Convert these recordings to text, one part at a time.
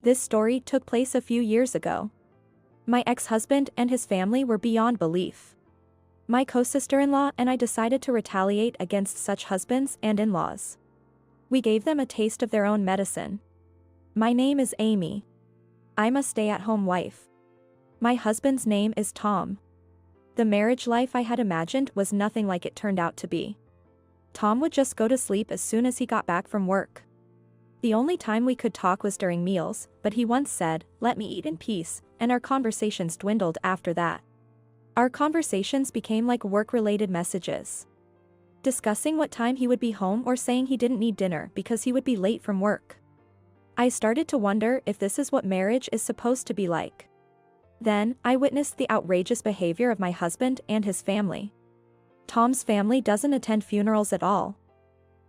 This story took place a few years ago. My ex-husband and his family were beyond belief. My co-sister-in-law and I decided to retaliate against such husbands and in-laws. We gave them a taste of their own medicine. My name is Amy. I'm a stay-at-home wife. My husband's name is Tom. The marriage life I had imagined was nothing like it turned out to be. Tom would just go to sleep as soon as he got back from work. The only time we could talk was during meals, but he once said, "Let me eat in peace," and our conversations dwindled after that. Our conversations became like work-related messages. Discussing what time he would be home or saying he didn't need dinner because he would be late from work. I started to wonder if this is what marriage is supposed to be like. Then, I witnessed the outrageous behavior of my husband and his family. Tom's family doesn't attend funerals at all.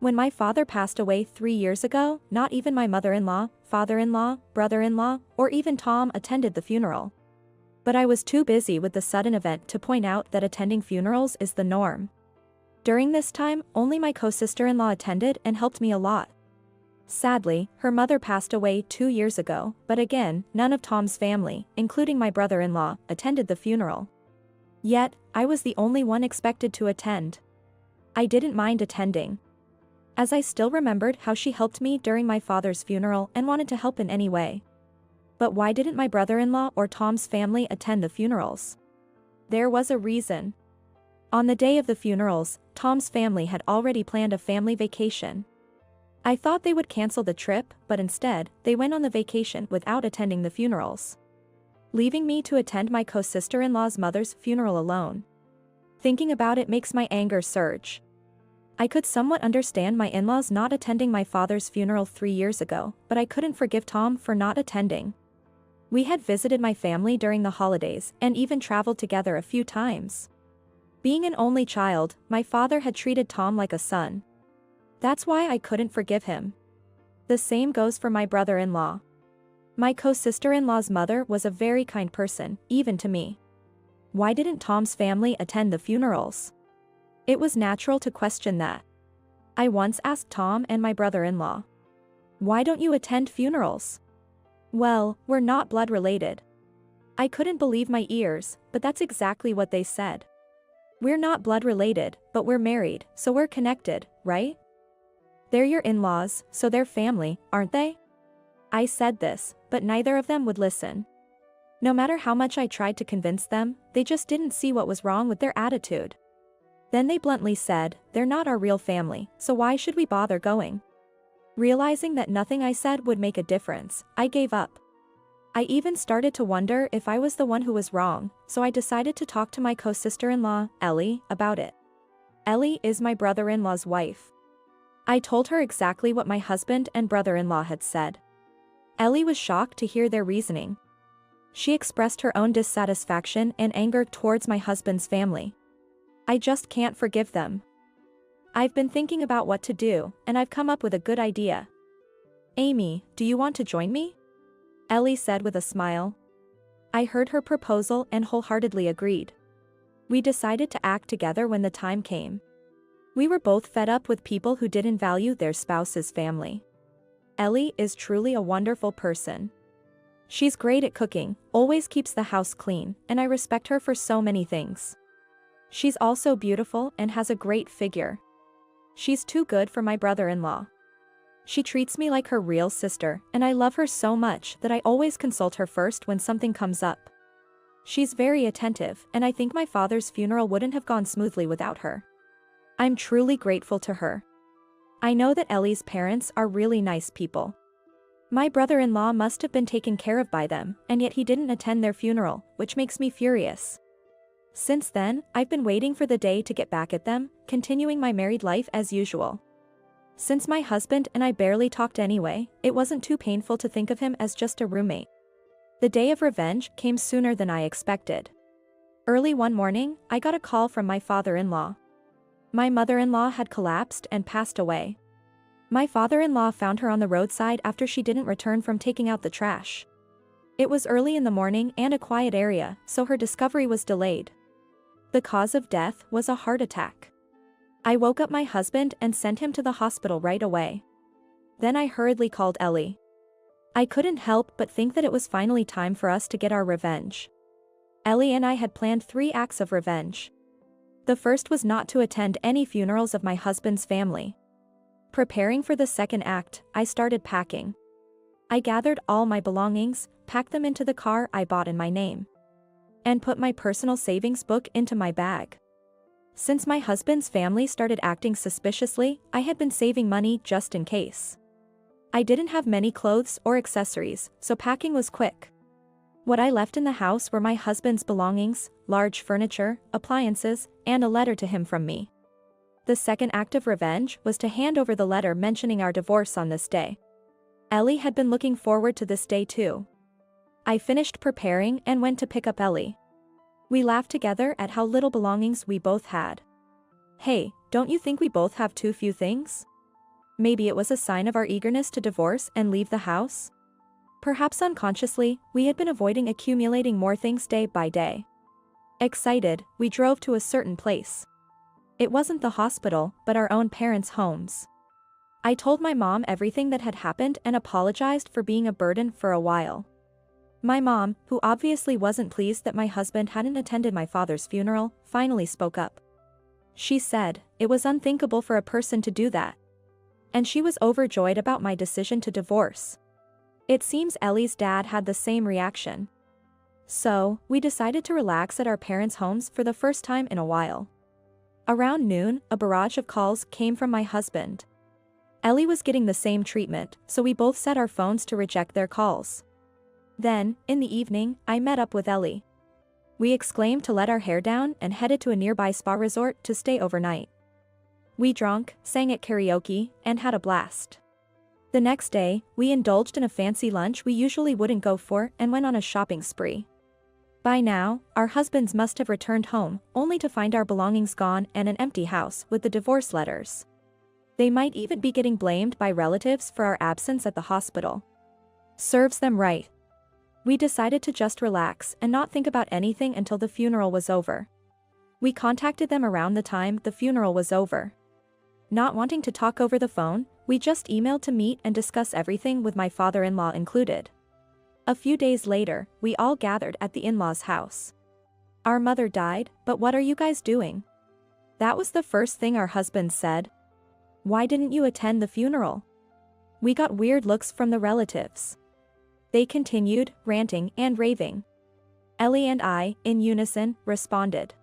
When my father passed away 3 years ago, not even my mother-in-law, father-in-law, brother-in-law, or even Tom attended the funeral. But I was too busy with the sudden event to point out that attending funerals is the norm. During this time, only my co-sister-in-law attended and helped me a lot. Sadly, her mother passed away 2 years ago, but again, none of Tom's family, including my brother-in-law, attended the funeral. Yet, I was the only one expected to attend. I didn't mind attending, as I still remembered how she helped me during my father's funeral and wanted to help in any way. But why didn't my brother-in-law or Tom's family attend the funerals? There was a reason. On the day of the funerals, Tom's family had already planned a family vacation. I thought they would cancel the trip, but instead, they went on the vacation without attending the funerals, leaving me to attend my co-sister-in-law's mother's funeral alone. Thinking about it makes my anger surge. I could somewhat understand my in-laws not attending my father's funeral 3 years ago, but I couldn't forgive Tom for not attending. We had visited my family during the holidays and even traveled together a few times. Being an only child, my father had treated Tom like a son. That's why I couldn't forgive him. The same goes for my brother-in-law. My co-sister-in-law's mother was a very kind person, even to me. Why didn't Tom's family attend the funerals? It was natural to question that. I once asked Tom and my brother-in-law, "Why don't you attend funerals?" "Well, we're not blood related." I couldn't believe my ears, but that's exactly what they said. "We're not blood related, but we're married, so we're connected, right? They're your in-laws, so they're family, aren't they?" I said this, but neither of them would listen. No matter how much I tried to convince them, they just didn't see what was wrong with their attitude. Then they bluntly said, "They're not our real family, so why should we bother going?" Realizing that nothing I said would make a difference, I gave up. I even started to wonder if I was the one who was wrong, so I decided to talk to my co-sister-in-law, Ellie, about it. Ellie is my brother-in-law's wife. I told her exactly what my husband and brother-in-law had said. Ellie was shocked to hear their reasoning. She expressed her own dissatisfaction and anger towards my husband's family. "I just can't forgive them. I've been thinking about what to do, and I've come up with a good idea." "Amy, do you want to join me?" Ellie said with a smile. I heard her proposal and wholeheartedly agreed. We decided to act together when the time came. We were both fed up with people who didn't value their spouse's family. Ellie is truly a wonderful person. She's great at cooking, always keeps the house clean, and I respect her for so many things. She's also beautiful and has a great figure. She's too good for my brother-in-law. She treats me like her real sister, and I love her so much that I always consult her first when something comes up. She's very attentive, and I think my father's funeral wouldn't have gone smoothly without her. I'm truly grateful to her. I know that Ellie's parents are really nice people. My brother-in-law must have been taken care of by them, and yet he didn't attend their funeral, which makes me furious. Since then, I've been waiting for the day to get back at them, continuing my married life as usual. Since my husband and I barely talked anyway, it wasn't too painful to think of him as just a roommate. The day of revenge came sooner than I expected. Early one morning, I got a call from my father-in-law. My mother-in-law had collapsed and passed away. My father-in-law found her on the roadside after she didn't return from taking out the trash. It was early in the morning and a quiet area, so her discovery was delayed. The cause of death was a heart attack. I woke up my husband and sent him to the hospital right away. Then I hurriedly called Ellie. I couldn't help but think that it was finally time for us to get our revenge. Ellie and I had planned 3 acts of revenge. The first was not to attend any funerals of my husband's family. Preparing for the second act, I started packing. I gathered all my belongings, packed them into the car I bought in my name, and put my personal savings book into my bag. Since my husband's family started acting suspiciously, I had been saving money just in case. I didn't have many clothes or accessories, so packing was quick. What I left in the house were my husband's belongings, large furniture, appliances, and a letter to him from me. The second act of revenge was to hand over the letter mentioning our divorce on this day. Ellie had been looking forward to this day too. I finished preparing and went to pick up Ellie. We laughed together at how little belongings we both had. Hey, don't you think we both have too few things? Maybe it was a sign of our eagerness to divorce and leave the house? Perhaps unconsciously, we had been avoiding accumulating more things day by day. Excited, we drove to a certain place. It wasn't the hospital, but our own parents' homes. I told my mom everything that had happened and apologized for being a burden for a while. My mom, who obviously wasn't pleased that my husband hadn't attended my father's funeral, finally spoke up. She said, it was unthinkable for a person to do that. And she was overjoyed about my decision to divorce. It seems Ellie's dad had the same reaction. So, we decided to relax at our parents' homes for the first time in a while. Around noon, a barrage of calls came from my husband. Ellie was getting the same treatment, so we both set our phones to reject their calls. Then, in the evening, I met up with Ellie. We exclaimed to let our hair down and headed to a nearby spa resort to stay overnight. We drank, sang at karaoke, and had a blast. The next day, we indulged in a fancy lunch we usually wouldn't go for and went on a shopping spree. By now, our husbands must have returned home, only to find our belongings gone and an empty house with the divorce letters. They might even be getting blamed by relatives for our absence at the hospital. Serves them right. We decided to just relax and not think about anything until the funeral was over. We contacted them around the time the funeral was over. Not wanting to talk over the phone, we just emailed to meet and discuss everything with my father-in-law included. A few days later, we all gathered at the in-laws' house. Our mother died, but what are you guys doing? That was the first thing our husbands said. Why didn't you attend the funeral? We got weird looks from the relatives. They continued, ranting and raving. Ellie and I, in unison, responded.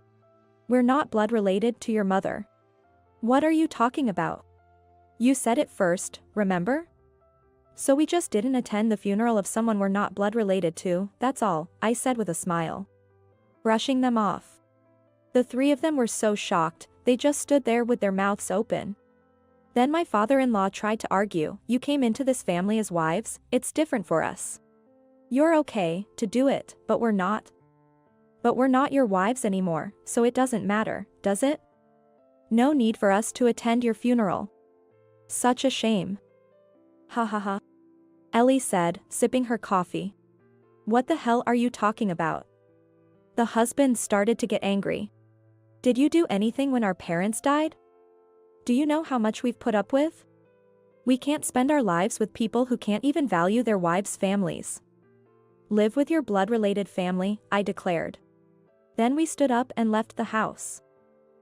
We're not blood related to your mother. What are you talking about? You said it first, remember? So we just didn't attend the funeral of someone we're not blood related to, that's all, I said with a smile. Brushing them off. The 3 of them were so shocked, they just stood there with their mouths open. Then my father-in-law tried to argue, you came into this family as wives, it's different for us. You're okay to do it, but we're not. But we're not your wives anymore, so it doesn't matter, does it? No need for us to attend your funeral. Such a shame. Ha ha ha. Ellie said, sipping her coffee. What the hell are you talking about? The husband started to get angry. Did you do anything when our parents died? Do you know how much we've put up with? We can't spend our lives with people who can't even value their wives' families. Live with your blood-related family, I declared. Then we stood up and left the house.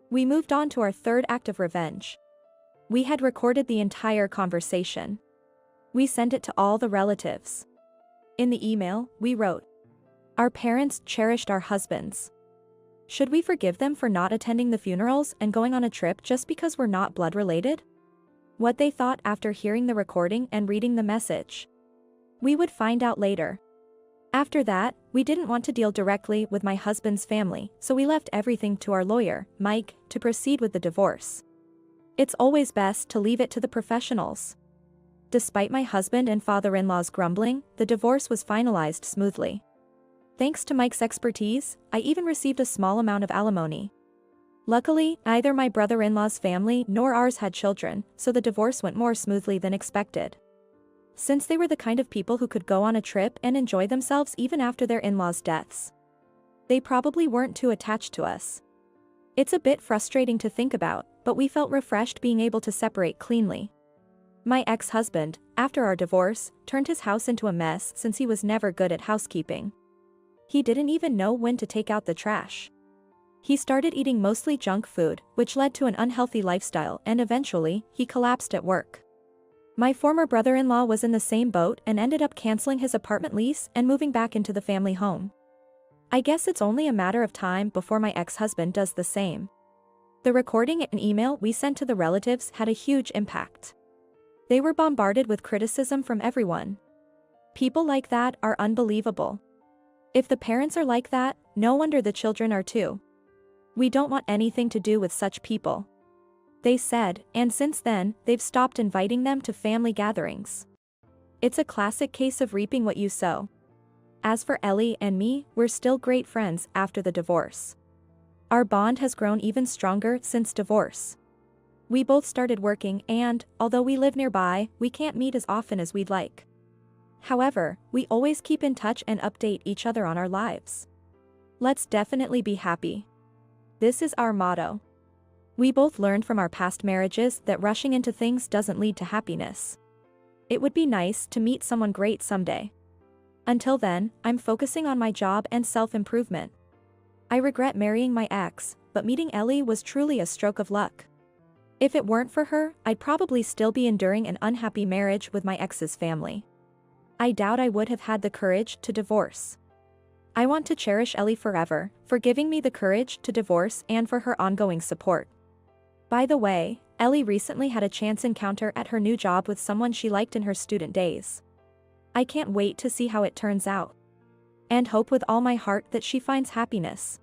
We moved on to our third act of revenge. We had recorded the entire conversation. We sent it to all the relatives. In the email, we wrote, our parents cherished our husbands. Should we forgive them for not attending the funerals and going on a trip just because we're not blood related? What they thought after hearing the recording and reading the message. We would find out later. After that, we didn't want to deal directly with my husband's family, so we left everything to our lawyer, Mike, to proceed with the divorce. It's always best to leave it to the professionals. Despite my husband and father-in-law's grumbling, the divorce was finalized smoothly. Thanks to Mike's expertise, I even received a small amount of alimony. Luckily, neither my brother-in-law's family nor ours had children, so the divorce went more smoothly than expected. Since they were the kind of people who could go on a trip and enjoy themselves even after their in-laws' deaths. They probably weren't too attached to us. It's a bit frustrating to think about, but we felt refreshed being able to separate cleanly. My ex-husband, after our divorce, turned his house into a mess since he was never good at housekeeping. He didn't even know when to take out the trash. He started eating mostly junk food, which led to an unhealthy lifestyle, and eventually, he collapsed at work. My former brother-in-law was in the same boat and ended up canceling his apartment lease and moving back into the family home. I guess it's only a matter of time before my ex-husband does the same. The recording and email we sent to the relatives had a huge impact. They were bombarded with criticism from everyone. People like that are unbelievable. If the parents are like that, no wonder the children are too. We don't want anything to do with such people. They said, and since then, they've stopped inviting them to family gatherings. It's a classic case of reaping what you sow. As for Ellie and me, we're still great friends after the divorce. Our bond has grown even stronger since divorce. We both started working and, although we live nearby, we can't meet as often as we'd like. However, we always keep in touch and update each other on our lives. Let's definitely be happy. This is our motto. We both learned from our past marriages that rushing into things doesn't lead to happiness. It would be nice to meet someone great someday. Until then, I'm focusing on my job and self-improvement. I regret marrying my ex, but meeting Ellie was truly a stroke of luck. If it weren't for her, I'd probably still be enduring an unhappy marriage with my ex's family. I doubt I would have had the courage to divorce. I want to cherish Ellie forever, for giving me the courage to divorce and for her ongoing support. By the way, Ellie recently had a chance encounter at her new job with someone she liked in her student days. I can't wait to see how it turns out. And hope with all my heart that she finds happiness.